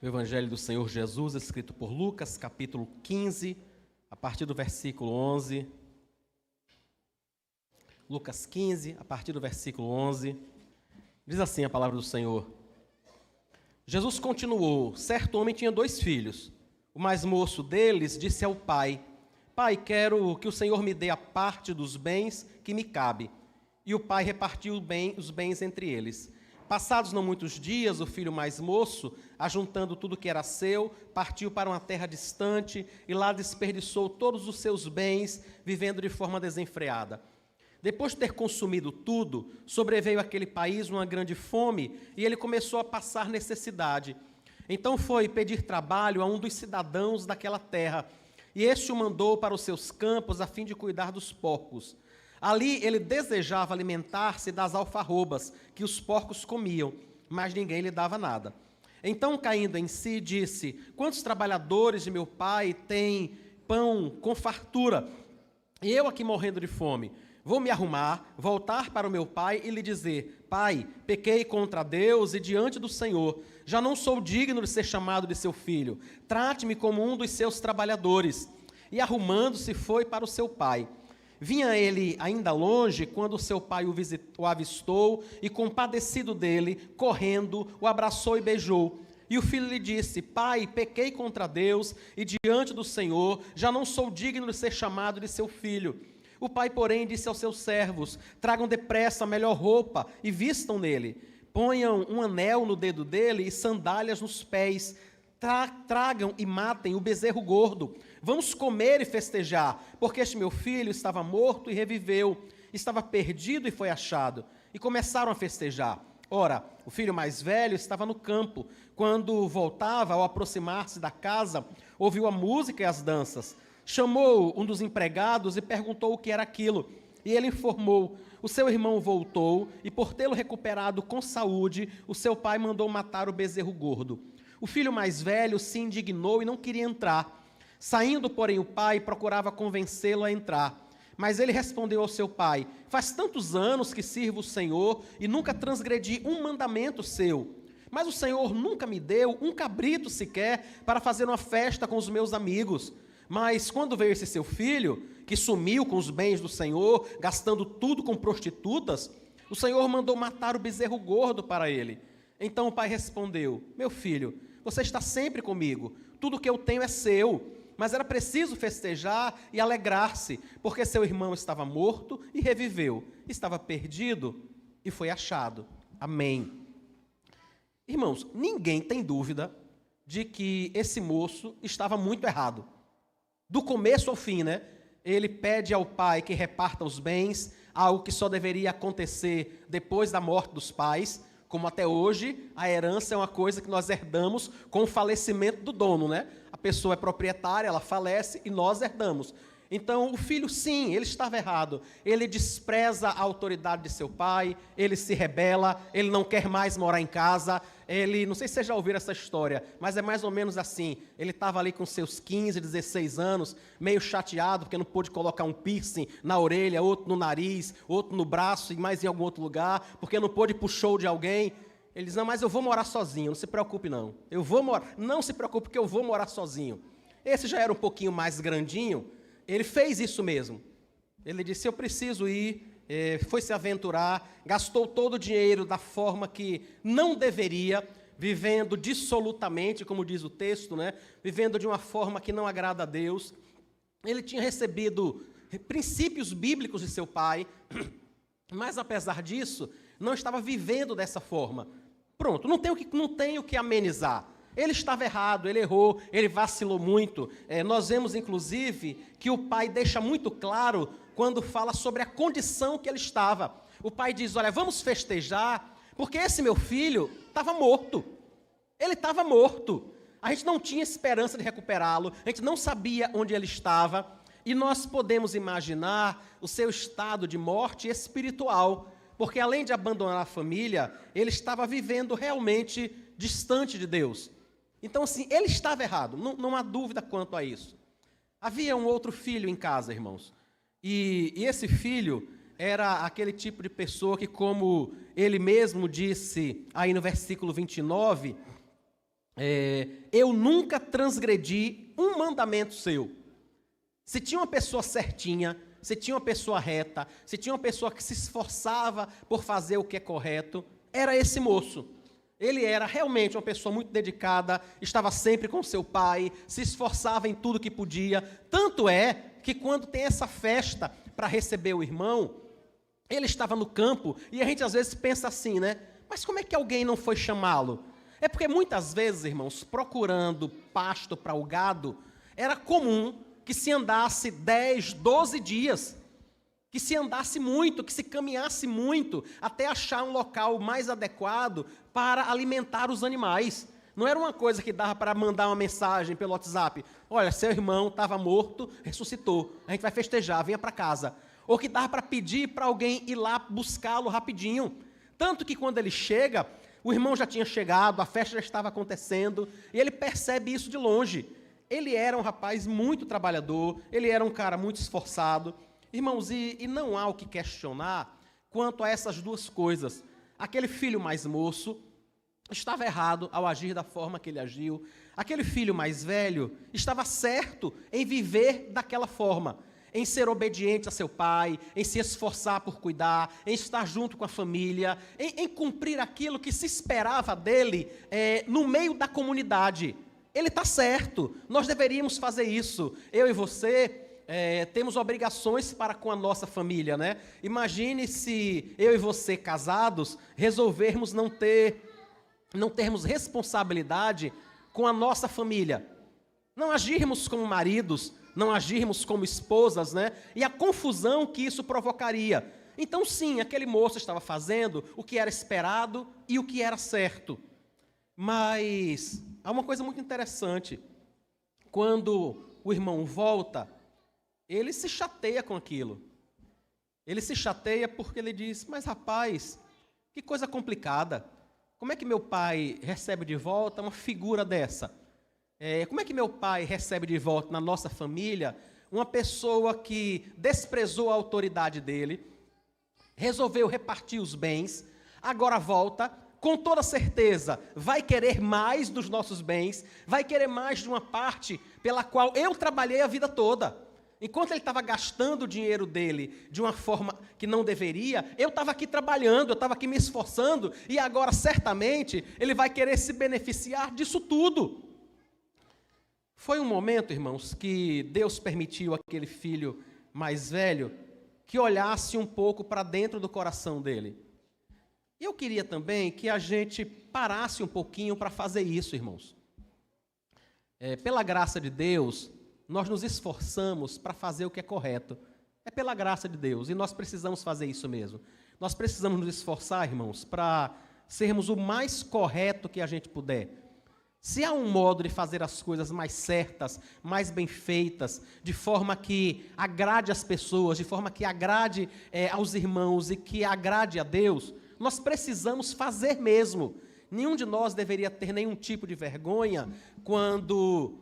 O Evangelho do Senhor Jesus, escrito por Lucas, capítulo 15, a partir do versículo 11. Lucas 15, a partir do versículo 11. Diz assim a palavra do Senhor. Jesus continuou: certo homem tinha 2 filhos. O mais moço deles disse ao pai: Pai, quero que o Senhor me dê a parte dos bens que me cabe. E o pai repartiu os bens entre eles. Passados não muitos dias, o filho mais moço, ajuntando tudo que era seu, partiu para uma terra distante e lá desperdiçou todos os seus bens, vivendo de forma desenfreada. Depois de ter consumido tudo, sobreveio àquele país uma grande fome e ele começou a passar necessidade. Então foi pedir trabalho a um dos cidadãos daquela terra, e este o mandou para os seus campos a fim de cuidar dos porcos. Ali ele desejava alimentar-se das alfarrobas que os porcos comiam, mas ninguém lhe dava nada. Então, caindo em si, disse: Quantos trabalhadores de meu pai têm pão com fartura, e eu aqui morrendo de fome? Vou me arrumar, voltar para o meu pai e lhe dizer: Pai, pequei contra Deus e diante do Senhor. Já não sou digno de ser chamado de seu filho. Trate-me como um dos seus trabalhadores. E arrumando-se, foi para o seu pai. Vinha ele ainda longe, quando seu pai o avistou e, compadecido dele, correndo, o abraçou e beijou. E o filho lhe disse: Pai, pequei contra Deus e diante do Senhor, já não sou digno de ser chamado de seu filho. O pai, porém, disse aos seus servos: Tragam depressa a melhor roupa e vistam nele. Ponham um anel no dedo dele e sandálias nos pés. Tragam e matem o bezerro gordo. Vamos comer e festejar, porque este meu filho estava morto e reviveu, estava perdido e foi achado. E começaram a festejar. Ora, o filho mais velho estava no campo. Quando voltava, ao aproximar-se da casa, ouviu a música e as danças. Chamou um dos empregados e perguntou o que era aquilo. E ele informou: o seu irmão voltou e, por tê-lo recuperado com saúde, o seu pai mandou matar o bezerro gordo. O filho mais velho se indignou e não queria entrar. Saindo, porém, o pai procurava convencê-lo a entrar. Mas ele respondeu ao seu pai: Faz tantos anos que sirvo o Senhor e nunca transgredi um mandamento seu. Mas o Senhor nunca me deu um cabrito sequer para fazer uma festa com os meus amigos. Mas quando veio esse seu filho, que sumiu com os bens do Senhor, gastando tudo com prostitutas, o Senhor mandou matar o bezerro gordo para ele. Então o pai respondeu: Meu filho, você está sempre comigo, tudo que eu tenho é seu. Mas era preciso festejar e alegrar-se, porque seu irmão estava morto e reviveu, estava perdido e foi achado. Amém. Irmãos, ninguém tem dúvida de que esse moço estava muito errado. Do começo ao fim, né? Ele pede ao pai que reparta os bens, algo que só deveria acontecer depois da morte dos pais. Como até hoje, a herança é uma coisa que nós herdamos com o falecimento do dono, né? A pessoa é proprietária, ela falece e nós herdamos. Então, o filho, sim, ele estava errado. Ele despreza a autoridade de seu pai, ele se rebela, ele não quer mais morar em casa. Ele, não sei se vocês já ouviram essa história, mas é mais ou menos assim. Ele estava ali com seus 15, 16 anos, meio chateado, porque não pôde colocar um piercing na orelha, outro no nariz, outro no braço e mais em algum outro lugar, porque não pôde ir para o show de alguém. Ele diz: Não, mas eu vou morar sozinho, não se preocupe não. Eu vou morar, não se preocupe porque eu vou morar sozinho. Esse já era um pouquinho mais grandinho. Ele fez isso mesmo. Ele disse: Eu preciso ir. Foi se aventurar, gastou todo o dinheiro da forma que não deveria, vivendo dissolutamente, como diz o texto, né? Vivendo de uma forma que não agrada a Deus. Ele tinha recebido princípios bíblicos de seu pai, mas apesar disso, não estava vivendo dessa forma. Pronto, não tem o que amenizar. Ele estava errado, ele errou, ele vacilou muito. Nós vemos, inclusive, que o pai deixa muito claro quando fala sobre a condição que ele estava. O pai diz: Olha, vamos festejar, porque esse meu filho estava morto. Ele estava morto. A gente não tinha esperança de recuperá-lo, a gente não sabia onde ele estava, e nós podemos imaginar o seu estado de morte espiritual, porque além de abandonar a família, ele estava vivendo realmente distante de Deus. Então, assim, ele estava errado, não há dúvida quanto a isso. Havia um outro filho em casa, irmãos, e esse filho era aquele tipo de pessoa que, como ele mesmo disse aí no versículo 29, eu nunca transgredi um mandamento seu. Se tinha uma pessoa certinha, se tinha uma pessoa reta, se tinha uma pessoa que se esforçava por fazer o que é correto, era esse moço. Ele era realmente uma pessoa muito dedicada, estava sempre com seu pai, se esforçava em tudo que podia. Tanto é que quando tem essa festa para receber o irmão, ele estava no campo e a gente às vezes pensa assim, né? Mas como é que alguém não foi chamá-lo? É porque muitas vezes, irmãos, procurando pasto para o gado, era comum que se andasse 10, 12 dias, que se andasse muito, que se caminhasse muito, até achar um local mais adequado para alimentar os animais. Não era uma coisa que dava para mandar uma mensagem pelo WhatsApp: olha, seu irmão estava morto, ressuscitou, a gente vai festejar, venha para casa. Ou que dava para pedir para alguém ir lá buscá-lo rapidinho. Tanto que quando ele chega, o irmão já tinha chegado, a festa já estava acontecendo, e ele percebe isso de longe. Ele era um rapaz muito trabalhador, ele era um cara muito esforçado. Irmãos, e não há o que questionar quanto a essas duas coisas. Aquele filho mais moço estava errado ao agir da forma que ele agiu. Aquele filho mais velho estava certo em viver daquela forma, em ser obediente a seu pai, em se esforçar por cuidar, em estar junto com a família, em cumprir aquilo que se esperava dele no meio da comunidade. Ele está certo, nós deveríamos fazer isso. Eu e você temos obrigações para com a nossa família, né? Imagine se eu e você, casados, resolvermos não termos responsabilidade com a nossa família, não agirmos como maridos, não agirmos como esposas, né? E a confusão que isso provocaria. Então, sim, aquele moço estava fazendo o que era esperado e o que era certo. Mas há uma coisa muito interessante. Quando o irmão volta, ele se chateia com aquilo. Ele se chateia porque ele diz: mas rapaz, que coisa complicada. Como é que meu pai recebe de volta uma figura dessa? Como é que meu pai recebe de volta na nossa família uma pessoa que desprezou a autoridade dele, resolveu repartir os bens, agora volta, com toda certeza, vai querer mais dos nossos bens, vai querer mais de uma parte pela qual eu trabalhei a vida toda. Enquanto ele estava gastando o dinheiro dele de uma forma que não deveria, eu estava aqui trabalhando, eu estava aqui me esforçando, e agora certamente ele vai querer se beneficiar disso tudo. Foi um momento, irmãos, que Deus permitiu aquele filho mais velho que olhasse um pouco para dentro do coração dele. E eu queria também que a gente parasse um pouquinho para fazer isso, irmãos. Pela graça de Deus, nós nos esforçamos para fazer o que é correto. É pela graça de Deus, e nós precisamos fazer isso mesmo. Nós precisamos nos esforçar, irmãos, para sermos o mais correto que a gente puder. Se há um modo de fazer as coisas mais certas, mais bem feitas, de forma que agrade as pessoas, de forma que agrade aos irmãos e que agrade a Deus, nós precisamos fazer mesmo. Nenhum de nós deveria ter nenhum tipo de vergonha quando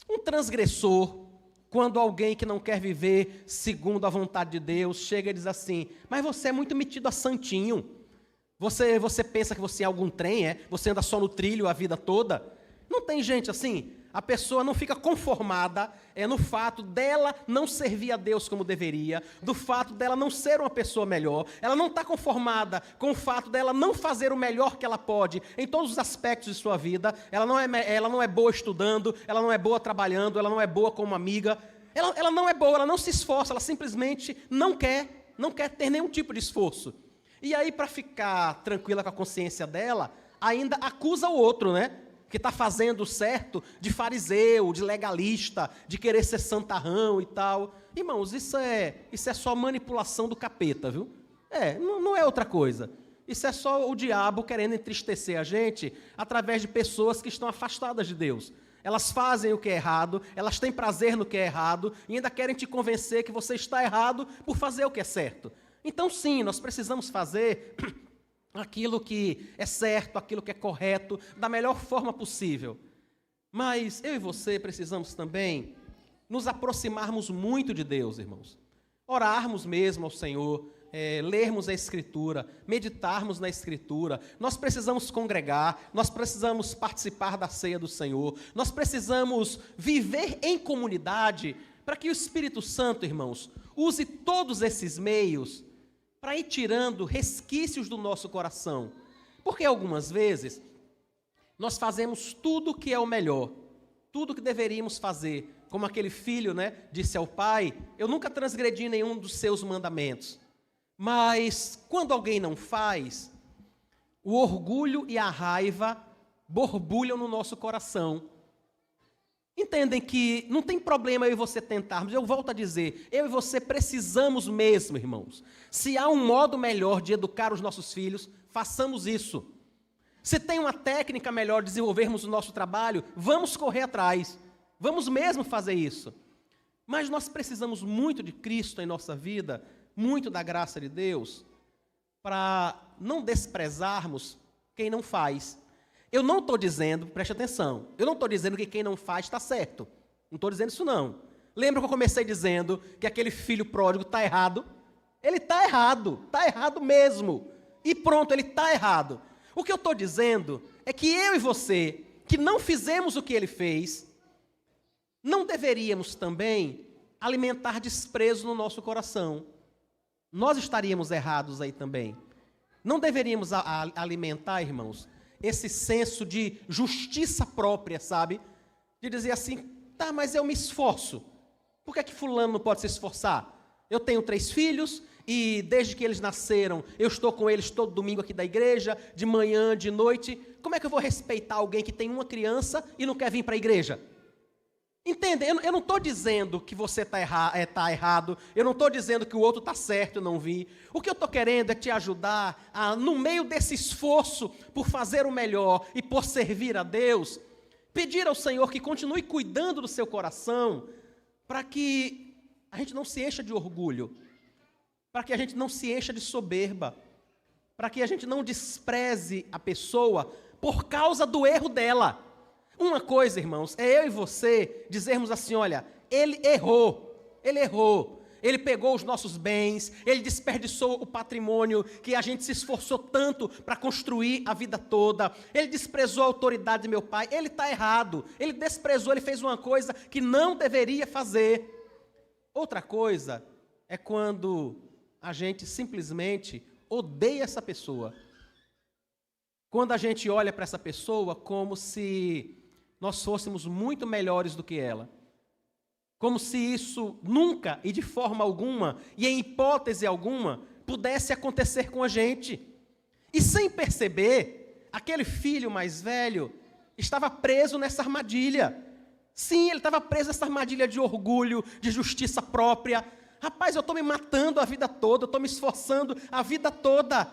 um transgressor, quando alguém que não quer viver segundo a vontade de Deus, chega e diz assim: mas você é muito metido a santinho. Você pensa que você é algum trem, Você anda só no trilho a vida toda? Não tem gente assim? A pessoa não fica conformada no fato dela não servir a Deus como deveria, do fato dela não ser uma pessoa melhor. Ela não está conformada com o fato dela não fazer o melhor que ela pode em todos os aspectos de sua vida. Ela não é boa estudando, ela não é boa trabalhando, ela não é boa como amiga. Ela não é boa, ela não se esforça, ela simplesmente não quer ter nenhum tipo de esforço. E aí, para ficar tranquila com a consciência dela, ainda acusa o outro, né? Que está fazendo certo de fariseu, de legalista, de querer ser santarrão e tal. Irmãos, isso é só manipulação do capeta, viu? Não é outra coisa. Isso é só o diabo querendo entristecer a gente através de pessoas que estão afastadas de Deus. Elas fazem o que é errado, elas têm prazer no que é errado e ainda querem te convencer que você está errado por fazer o que é certo. Então, sim, nós precisamos fazer aquilo que é certo, aquilo que é correto, da melhor forma possível. Mas eu e você precisamos também nos aproximarmos muito de Deus, irmãos. Orarmos mesmo ao Senhor, lermos a Escritura, meditarmos na Escritura, nós precisamos congregar, nós precisamos participar da ceia do Senhor, nós precisamos viver em comunidade, para que o Espírito Santo, irmãos, use todos esses meios para ir tirando resquícios do nosso coração. Porque algumas vezes nós fazemos tudo que é o melhor, tudo que deveríamos fazer, como aquele filho, disse ao pai: eu nunca transgredi nenhum dos seus mandamentos. Mas quando alguém não faz, o orgulho e a raiva borbulham no nosso coração. Entendem que não tem problema eu e você tentarmos. Eu volto a dizer, eu e você precisamos mesmo, irmãos. Se há um modo melhor de educar os nossos filhos, façamos isso. Se tem uma técnica melhor de desenvolvermos o nosso trabalho, vamos correr atrás. Vamos mesmo fazer isso. Mas nós precisamos muito de Cristo em nossa vida, muito da graça de Deus, para não desprezarmos quem não faz. Eu não estou dizendo, preste atenção, eu não estou dizendo que quem não faz está certo. Não estou dizendo isso não. Lembra que eu comecei dizendo que aquele filho pródigo está errado? Ele está errado mesmo. E pronto, ele está errado. O que eu estou dizendo é que eu e você, que não fizemos o que ele fez, não deveríamos também alimentar desprezo no nosso coração. Nós estaríamos errados aí também. Não deveríamos alimentar, irmãos, esse senso de justiça própria, sabe? De dizer assim, tá, mas eu me esforço. Por que fulano não pode se esforçar? Eu tenho 3 filhos e desde que eles nasceram, eu estou com eles todo domingo aqui da igreja, de manhã, de noite. Como é que eu vou respeitar alguém que tem uma criança e não quer vir para a igreja? Entende? Eu não estou dizendo que você está errado, eu não estou dizendo que o outro está certo e não vir. O que eu estou querendo é te ajudar a, no meio desse esforço por fazer o melhor e por servir a Deus, pedir ao Senhor que continue cuidando do seu coração, para que a gente não se encha de orgulho, para que a gente não se encha de soberba, para que a gente não despreze a pessoa por causa do erro dela. Uma coisa, irmãos, é eu e você dizermos assim, olha, ele errou, ele pegou os nossos bens, ele desperdiçou o patrimônio que a gente se esforçou tanto para construir a vida toda, ele desprezou a autoridade de meu pai, ele está errado, ele desprezou, ele fez uma coisa que não deveria fazer. Outra coisa é quando a gente simplesmente odeia essa pessoa, quando a gente olha para essa pessoa como se nós fôssemos muito melhores do que ela. Como se isso nunca e de forma alguma, e em hipótese alguma, pudesse acontecer com a gente. E sem perceber, aquele filho mais velho estava preso nessa armadilha. Sim, ele estava preso nessa armadilha de orgulho, de justiça própria. Rapaz, eu estou me matando a vida toda, eu estou me esforçando a vida toda.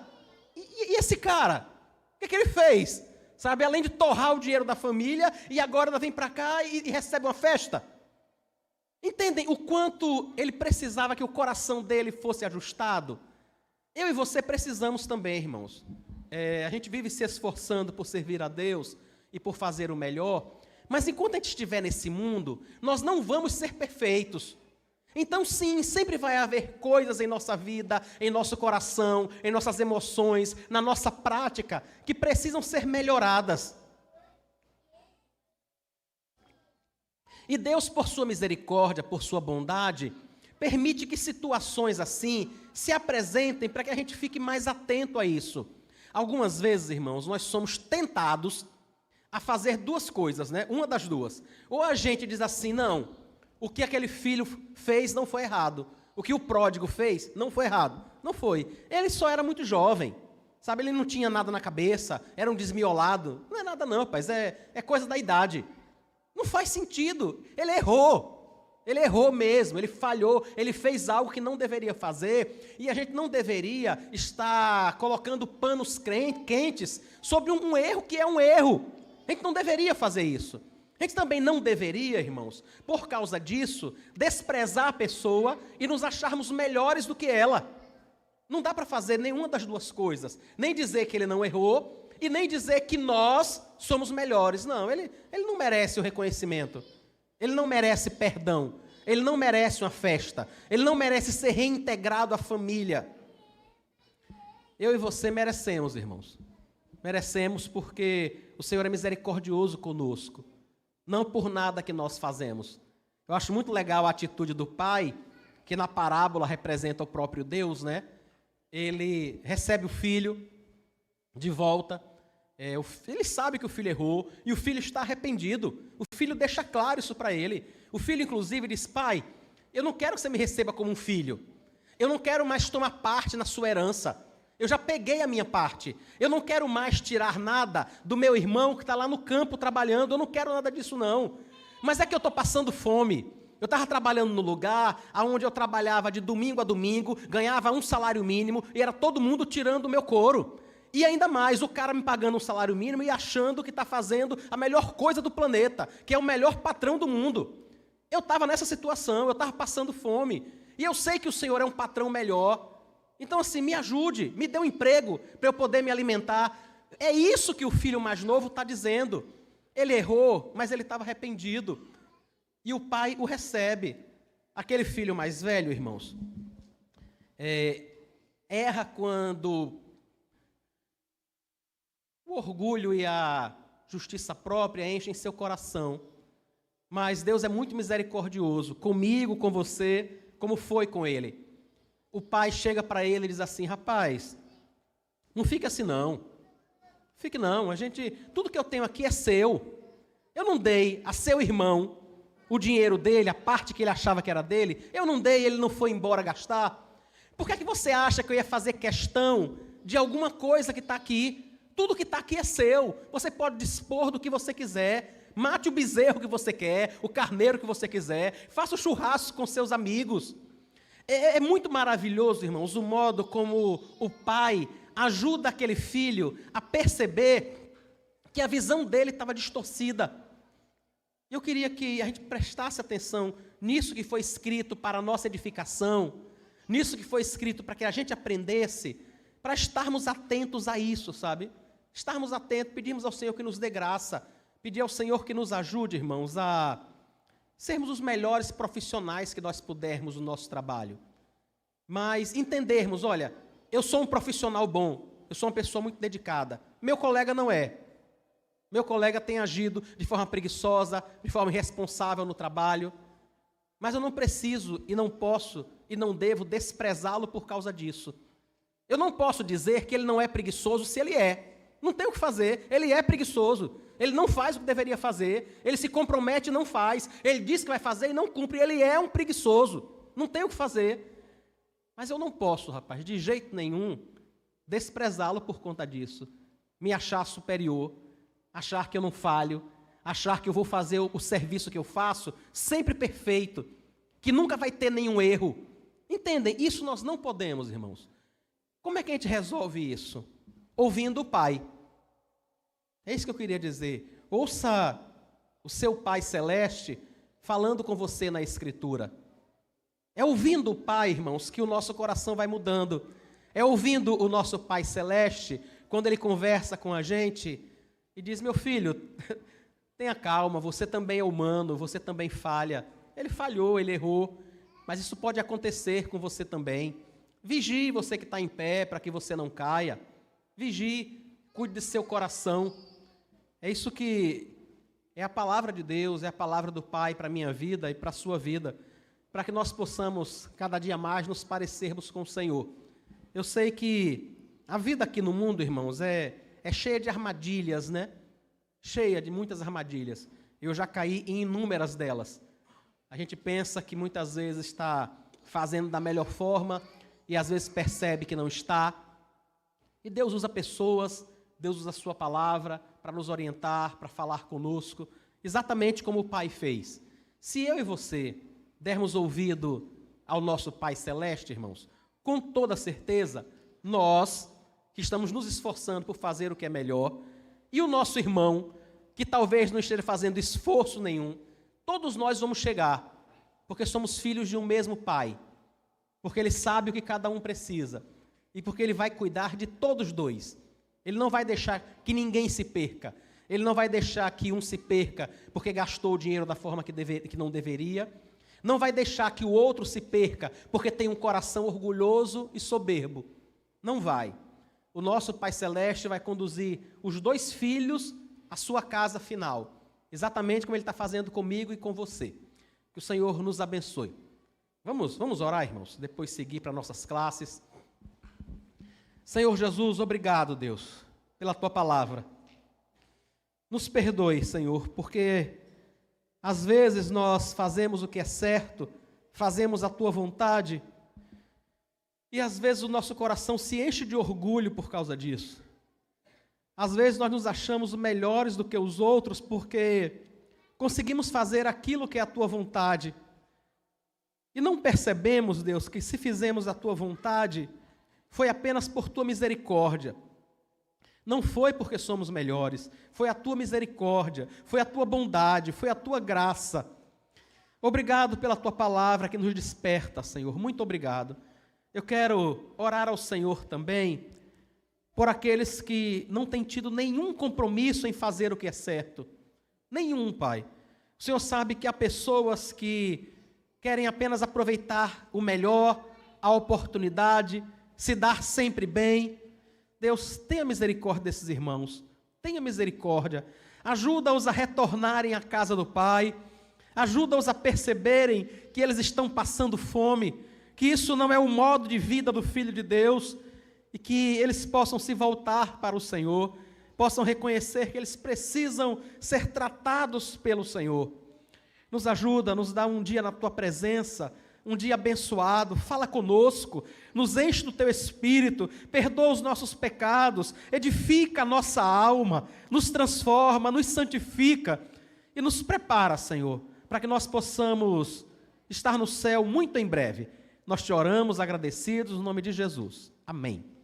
E esse cara, o que ele fez? Sabe, além de torrar o dinheiro da família, e agora ela vem para cá e recebe uma festa. Entendem o quanto ele precisava que o coração dele fosse ajustado? Eu e você precisamos também, irmãos. A gente vive se esforçando por servir a Deus e por fazer o melhor, mas enquanto a gente estiver nesse mundo, nós não vamos ser perfeitos. Então sim, sempre vai haver coisas em nossa vida, em nosso coração, em nossas emoções, na nossa prática, que precisam ser melhoradas. E Deus, por sua misericórdia, por sua bondade, permite que situações assim se apresentem para que a gente fique mais atento a isso. Algumas vezes, irmãos, nós somos tentados a fazer 2 coisas, Uma das duas. Ou a gente diz assim, não, o que aquele filho fez não foi errado. O que o pródigo fez não foi errado. Não foi. Ele só era muito jovem. Sabe, ele não tinha nada na cabeça, era um desmiolado. Não é nada não, rapaz, é coisa da idade. Não faz sentido. Ele errou mesmo, ele falhou, ele fez algo que não deveria fazer, e a gente não deveria estar colocando panos quentes sobre um erro que é um erro. A gente não deveria fazer isso. A gente também não deveria, irmãos, por causa disso, desprezar a pessoa e nos acharmos melhores do que ela. Não dá para fazer nenhuma das 2 coisas. Nem dizer que ele não errou e nem dizer que nós somos melhores. Não, ele não merece o reconhecimento. Ele não merece perdão. Ele não merece uma festa. Ele não merece ser reintegrado à família. Eu e você merecemos, irmãos. Merecemos porque o Senhor é misericordioso conosco. Não por nada que nós fazemos. Eu acho muito legal a atitude do pai, que na parábola representa o próprio Deus, né? Ele recebe o filho de volta. Ele sabe que o filho errou e o filho está arrependido. O filho deixa claro isso para ele. O filho, inclusive, diz: pai, eu não quero que você me receba como um filho. Eu não quero mais tomar parte na sua herança. Eu já peguei a minha parte. Eu não quero mais tirar nada do meu irmão que está lá no campo trabalhando. Eu não quero nada disso, não. Mas é que eu estou passando fome. Eu estava trabalhando no lugar onde eu trabalhava de domingo a domingo, ganhava um salário mínimo e era todo mundo tirando o meu couro. E ainda mais, o cara me pagando um salário mínimo e achando que está fazendo a melhor coisa do planeta, que é o melhor patrão do mundo. Eu estava nessa situação, eu estava passando fome. E eu sei que o Senhor é um patrão melhor. Então, assim, me ajude, me dê um emprego para eu poder me alimentar. É isso que o filho mais novo está dizendo. Ele errou, mas ele estava arrependido. E o pai o recebe. Aquele filho mais velho, irmãos, erra quando o orgulho e a justiça própria enchem seu coração. Mas Deus é muito misericordioso, comigo, com você, como foi com ele. O pai chega para ele e diz assim: rapaz, não fica assim não. Fique não, tudo que eu tenho aqui é seu. Eu não dei a seu irmão o dinheiro dele, a parte que ele achava que era dele. Eu não dei, ele não foi embora gastar. Por que é que você acha que eu ia fazer questão de alguma coisa que está aqui? Tudo que está aqui é seu. Você pode dispor do que você quiser. Mate o bezerro que você quer, o carneiro que você quiser. Faça o churrasco com seus amigos. É muito maravilhoso, irmãos, o modo como o pai ajuda aquele filho a perceber que a visão dele estava distorcida. Eu queria que a gente prestasse atenção nisso que foi escrito para a nossa edificação, nisso que foi escrito para que a gente aprendesse, para estarmos atentos a isso, sabe? Estarmos atentos, pedimos ao Senhor que nos dê graça, pedir ao Senhor que nos ajude, irmãos, a sermos os melhores profissionais que nós pudermos no nosso trabalho. Mas entendermos, olha, eu sou um profissional bom, eu sou uma pessoa muito dedicada. Meu colega não é. Meu colega tem agido de forma preguiçosa, de forma irresponsável no trabalho. Mas eu não preciso e não posso e não devo desprezá-lo por causa disso. Eu não posso dizer que ele não é preguiçoso se ele é. Não tem o que fazer, ele é preguiçoso. Ele não faz o que deveria fazer, ele se compromete e não faz, ele diz que vai fazer e não cumpre, ele é um preguiçoso, não tem o que fazer. Mas eu não posso, rapaz, de jeito nenhum, desprezá-lo por conta disso, me achar superior, achar que eu não falho, achar que eu vou fazer o serviço que eu faço sempre perfeito, que nunca vai ter nenhum erro. Entendem? Isso nós não podemos, irmãos. Como é que a gente resolve isso? Ouvindo o Pai. É isso que eu queria dizer. Ouça o seu Pai Celeste falando com você na Escritura. É ouvindo o Pai, irmãos, que o nosso coração vai mudando. É ouvindo o nosso Pai Celeste, quando Ele conversa com a gente e diz: meu filho, tenha calma, você também é humano, você também falha. Ele falhou, ele errou, mas isso pode acontecer com você também. Vigie você que está em pé, para que você não caia. Vigie, cuide de seu coração. É isso que é a palavra de Deus, é a palavra do Pai para a minha vida e para a sua vida, para que nós possamos cada dia mais nos parecermos com o Senhor. Eu sei que a vida aqui no mundo, irmãos, é cheia de armadilhas, né? Cheia de muitas armadilhas. Eu já caí em inúmeras delas. A gente pensa que muitas vezes está fazendo da melhor forma e às vezes percebe que não está. E Deus usa pessoas, Deus usa a sua palavra para nos orientar, para falar conosco, exatamente como o Pai fez. Se eu e você dermos ouvido ao nosso Pai Celeste, irmãos, com toda certeza, nós que estamos nos esforçando por fazer o que é melhor, e o nosso irmão, que talvez não esteja fazendo esforço nenhum, todos nós vamos chegar, porque somos filhos de um mesmo Pai, porque Ele sabe o que cada um precisa, e porque Ele vai cuidar de todos dois. Ele não vai deixar que ninguém se perca. Ele não vai deixar que um se perca porque gastou o dinheiro da forma que não deveria. Não vai deixar que o outro se perca porque tem um coração orgulhoso e soberbo. Não vai. o nosso Pai Celeste vai conduzir os 2 filhos à sua casa final, exatamente como Ele está fazendo comigo e com você. Que o Senhor nos abençoe. Vamos orar, irmãos, depois seguir para nossas classes. Senhor Jesus, obrigado, Deus, pela Tua palavra. Nos perdoe, Senhor, porque às vezes nós fazemos o que é certo, fazemos a Tua vontade, e às vezes o nosso coração se enche de orgulho por causa disso. Às vezes nós nos achamos melhores do que os outros porque conseguimos fazer aquilo que é a Tua vontade. E não percebemos, Deus, que se fizemos a Tua vontade, foi apenas por Tua misericórdia. Não foi porque somos melhores, foi a Tua misericórdia, foi a Tua bondade, foi a Tua graça. Obrigado pela Tua palavra que nos desperta, Senhor, muito obrigado. Eu quero orar ao Senhor também por aqueles que não têm tido nenhum compromisso em fazer o que é certo. Nenhum, Pai. O Senhor sabe que há pessoas que querem apenas aproveitar o melhor, a oportunidade, se dar sempre bem. Deus, tenha misericórdia desses irmãos. Tenha misericórdia. Ajuda-os a retornarem à casa do Pai. Ajuda-os a perceberem que eles estão passando fome, que isso não é o modo de vida do Filho de Deus, e que eles possam se voltar para o Senhor, possam reconhecer que eles precisam ser tratados pelo Senhor. Nos ajuda, nos dá um dia na Tua presença, um dia abençoado, fala conosco, nos enche do Teu Espírito, perdoa os nossos pecados, edifica a nossa alma, nos transforma, nos santifica e nos prepara, Senhor, para que nós possamos estar no céu muito em breve. Nós te oramos agradecidos no nome de Jesus. Amém.